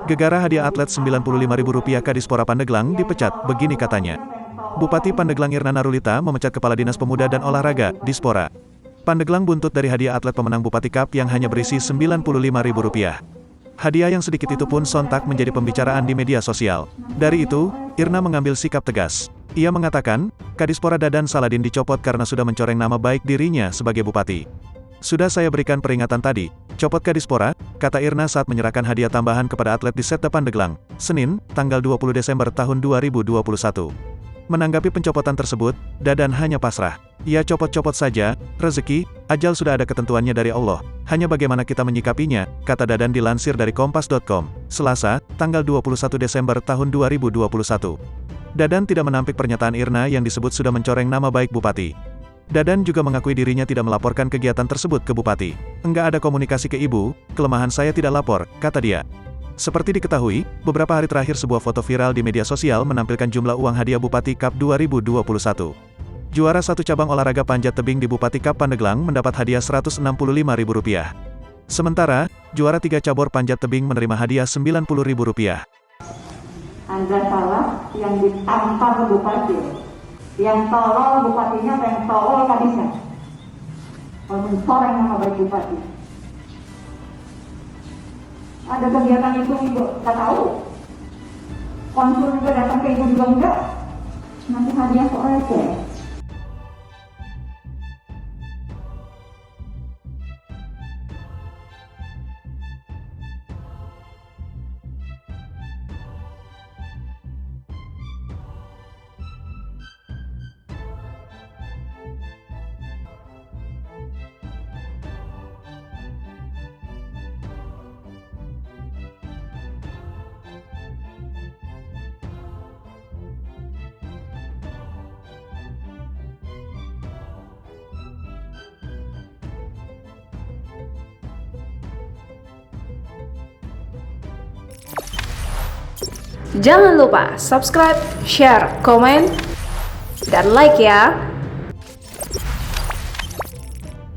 Gegara hadiah atlet Rp95.000 Kadispora Pandeglang dipecat, begini katanya. Bupati Pandeglang Irna Narulita memecat Kepala Dinas Pemuda dan Olahraga, Dispora. Pandeglang buntut dari hadiah atlet pemenang Bupati Cup yang hanya berisi Rp95.000. Hadiah yang sedikit itu pun sontak menjadi pembicaraan di media sosial. Dari itu, Irna mengambil sikap tegas. Ia mengatakan, Kadispora Dadan Saladin dicopot karena sudah mencoreng nama baik dirinya sebagai bupati. Sudah saya berikan peringatan tadi, copot Kadispora, kata Irna saat menyerahkan hadiah tambahan kepada atlet di Setda Pandeglang, Senin, tanggal 20 Desember tahun 2021. Menanggapi pencopotan tersebut, Dadan hanya pasrah. Ya copot-copot saja, rezeki, ajal sudah ada ketentuannya dari Allah, hanya bagaimana kita menyikapinya, kata Dadan dilansir dari Kompas.com, Selasa, tanggal 21 Desember tahun 2021. Dadan tidak menampik pernyataan Irna yang disebut sudah mencoreng nama baik bupati. Dadan juga mengakui dirinya tidak melaporkan kegiatan tersebut ke bupati. Enggak ada komunikasi ke ibu, kelemahan saya tidak lapor, kata dia. Seperti diketahui, beberapa hari terakhir sebuah foto viral di media sosial menampilkan jumlah uang hadiah Bupati Cup 2021. Juara satu cabang olahraga panjat tebing di Bupati Cup Pandeglang mendapat hadiah Rp165.000. Sementara, juara 3 cabur panjat tebing menerima hadiah Rp90.000. Anda salah, yang ditampar bupati. Yang tolol bupatinya, yang tolol kadisnya. Mencoreng nama baik bupati. Ada kegiatan itu ibu nggak tahu. Konsul juga datang ke ibu juga enggak. Nanti hadiah kok receh. Jangan lupa subscribe, share, komen, dan like ya.